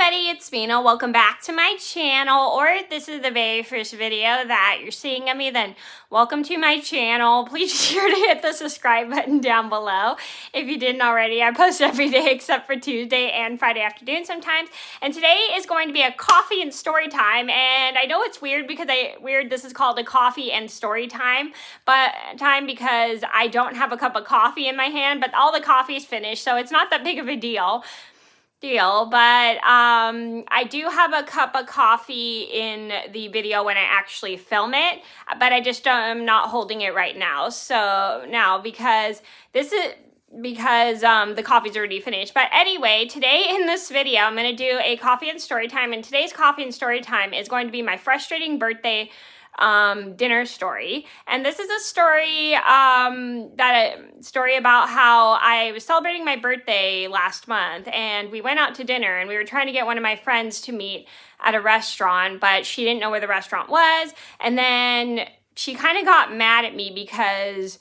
everybody, it's Mena. Welcome back to my channel, or if this is the very first video that you're seeing of me, then welcome to my channel. Please be sure to hit the subscribe button down below if you didn't already. I post every day except for Tuesday and Friday afternoon sometimes, and today is going to be a coffee and story time. And I know it's weird because this is called a coffee and story time, because I don't have a cup of coffee in my hand, but all the coffee is finished, so it's not that big of a deal, but I do have a cup of coffee in the video when I actually film it, but I just am not holding it right now. So now, because the coffee's already finished. But anyway, today in this video, I'm going to do a coffee and story time, and today's coffee and story time is going to be my frustrating birthday dinner story. And this is a story story about how I was celebrating my birthday last month, and we went out to dinner, and we were trying to get one of my friends to meet at a restaurant, but she didn't know where the restaurant was. And then she kind of got mad at me because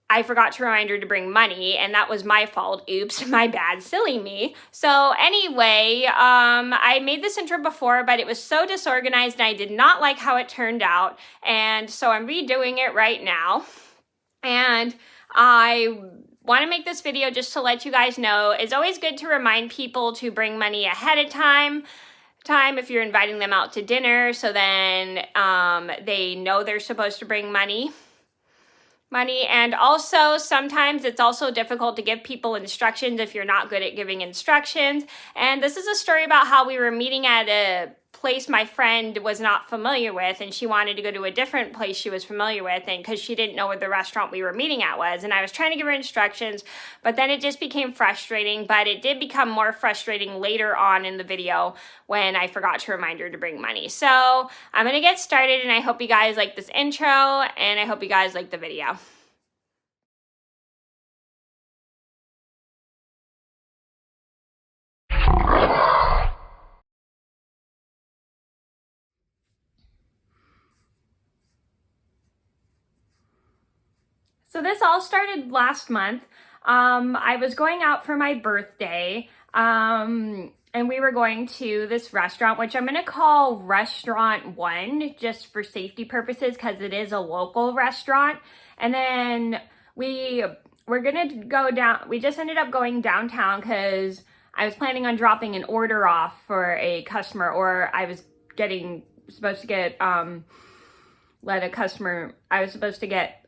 I forgot to remind her to bring money, and that was my fault. Oops, my bad, silly me. So anyway, I made this intro before, but it was so disorganized, and I did not like how it turned out, and so I'm redoing it right now. And I want to make this video just to let you guys know, it's always good to remind people to bring money ahead of time if you're inviting them out to dinner, so then they know they're supposed to bring money. And also sometimes it's also difficult to give people instructions if you're not good at giving instructions. And this is a story about how we were meeting at a place my friend was not familiar with, and she wanted to go to a different place she was familiar with, and because she didn't know where the restaurant we were meeting at was, and I was trying to give her instructions, but then it just became frustrating. But it did become more frustrating later on in the video when I forgot to remind her to bring money. So I'm gonna get started, and I hope you guys like this intro, and I hope you guys like the video. So this all started last month. I was going out for my birthday, and we were going to this restaurant, which I'm going to call Restaurant 1, just for safety purposes, because it is a local restaurant. And then we're going to go down. We just ended up going downtown because I was planning on dropping an order off for a customer, or I was supposed to get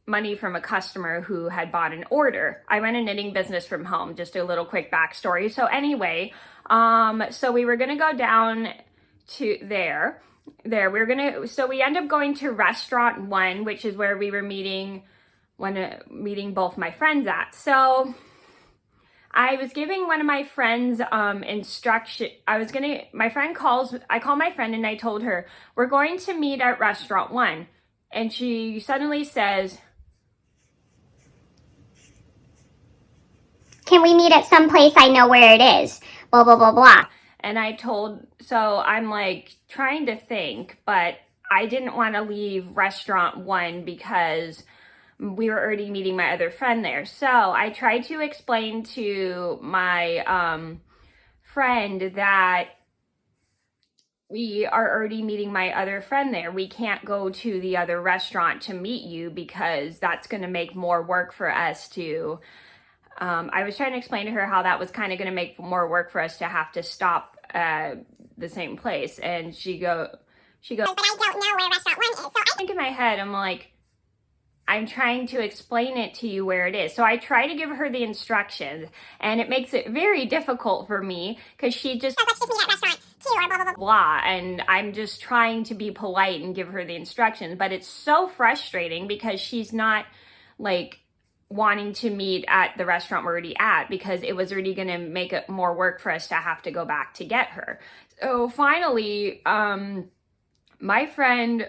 money from a customer who had bought an order. I run a knitting business from home, just a little quick backstory. So anyway, so we were gonna go down to there. So we end up going to Restaurant 1, which is where we were meeting both my friends at. So I was giving one of my friends instruction. I call my friend and I told her, we're going to meet at Restaurant 1. And she suddenly says, "Can we meet at some place I know where it is? Blah, blah, blah, blah." And so I'm like trying to think, but I didn't want to leave Restaurant 1 because we were already meeting my other friend there. So I tried to explain to my friend that we are already meeting my other friend there. We can't go to the other restaurant to meet you because that's going to make more work for us to... I was trying to explain to her how that was kind of going to make more work for us to have to stop at the same place. And she goes, "But I don't know where Restaurant 1 is." So I think in my head, I'm like, I'm trying to explain it to you where it is. So I try to give her the instructions, and it makes it very difficult for me because she just... "Let's just meet at Restaurant 2 or blah, blah, blah, blah." And I'm just trying to be polite and give her the instructions, but it's so frustrating because she's not like wanting to meet at the restaurant we're already at, because it was already going to make it more work for us to have to go back to get her. So finally, my friend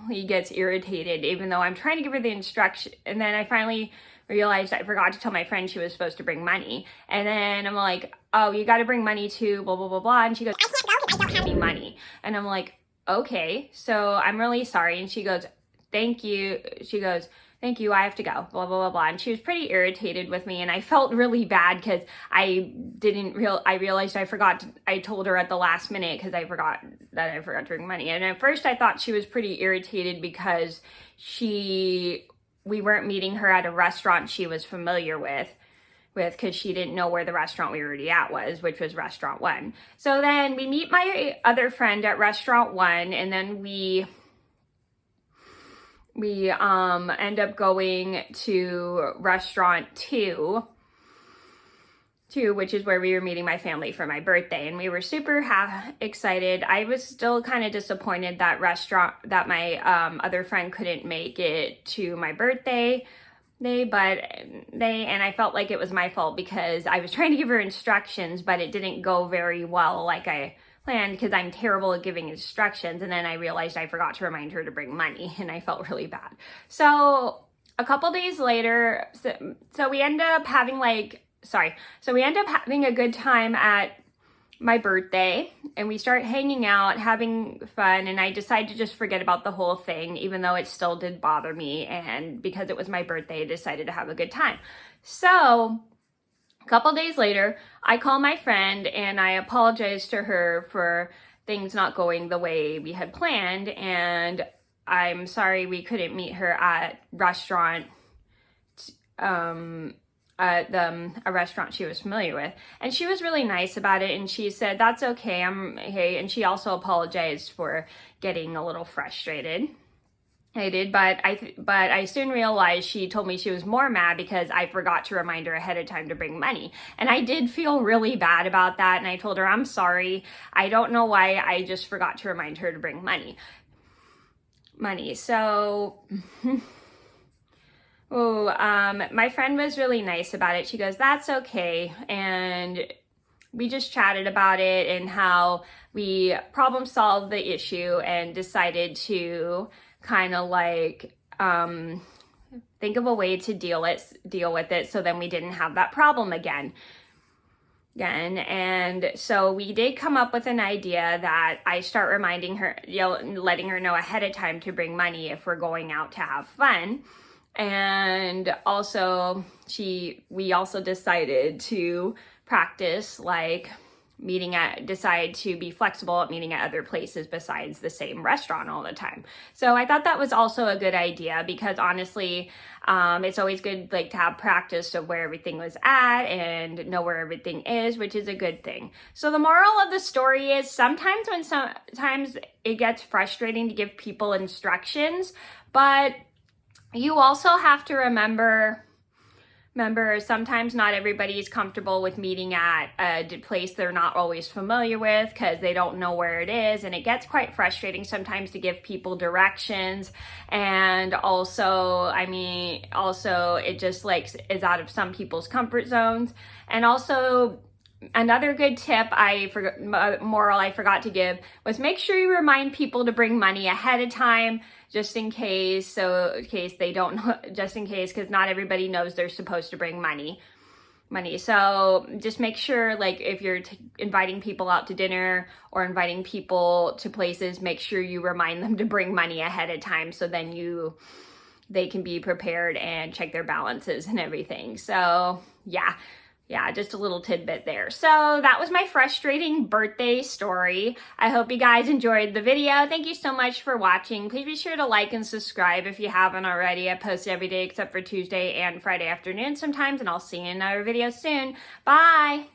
he gets irritated, even though I'm trying to give her the instruction. And then I finally realized I forgot to tell my friend she was supposed to bring money. And then I'm like, "Oh, you got to bring money too, blah, blah, blah, blah." And she goes, "I can't go because I don't have any money." And I'm like, "Okay, so I'm really sorry." And she goes, "Thank you." She goes, thank you, I have to go, blah, blah, blah, blah. And she was pretty irritated with me, and I felt really bad because I realized I told her at the last minute because I forgot to bring money. And at first I thought she was pretty irritated because we weren't meeting her at a restaurant she was familiar with because she didn't know where the restaurant we were already at was, which was Restaurant 1. So then we meet my other friend at Restaurant 1, and then we end up going to Restaurant 2, which is where we were meeting my family for my birthday, and we were super excited. I was still kind of disappointed that my other friend couldn't make it to my birthday, and I felt like it was my fault because I was trying to give her instructions, but it didn't go very well like I planned because I'm terrible at giving instructions. And then I realized I forgot to remind her to bring money, and I felt really bad. So a couple days later, so we end up having a good time at my birthday, and we start hanging out, having fun, and I decided to just forget about the whole thing, even though it still did bother me, and because it was my birthday, I decided to have a good time. So a couple days later, I call my friend and I apologize to her for things not going the way we had planned, and I'm sorry we couldn't meet her at a restaurant she was familiar with. And she was really nice about it, and she said, that's okay, and she also apologized for getting a little frustrated. I did, but I soon realized she told me she was more mad because I forgot to remind her ahead of time to bring money. And I did feel really bad about that, and I told her, I'm sorry, I don't know why, I just forgot to remind her to bring money. So my friend was really nice about it. She goes, that's okay. And we just chatted about it and how we problem solved the issue and decided to kind of like think of a way to deal with it so then we didn't have that problem again. And so we did come up with an idea that I start reminding her, letting her know ahead of time to bring money if we're going out to have fun. And also we also decided to practice like decide to be flexible at meeting at other places besides the same restaurant all the time. So I thought that was also a good idea because honestly, it's always good like to have practice of where everything was at and know where everything is, which is a good thing. So the moral of the story is sometimes it gets frustrating to give people instructions, but you also have to remember sometimes not everybody is comfortable with meeting at a place they're not always familiar with because they don't know where it is, and it gets quite frustrating sometimes to give people directions. And also it just like is out of some people's comfort zones. And also another good tip I forgot to give was make sure you remind people to bring money ahead of time, just in case they don't know, because not everybody knows they're supposed to bring money. So just make sure, like if you're inviting people out to dinner or inviting people to places, make sure you remind them to bring money ahead of time so then they can be prepared and check their balances and everything. So yeah, just a little tidbit there. So that was my frustrating birthday story. I hope you guys enjoyed the video. Thank you so much for watching. Please be sure to like and subscribe if you haven't already. I post every day except for Tuesday and Friday afternoon sometimes, and I'll see you in another video soon. Bye!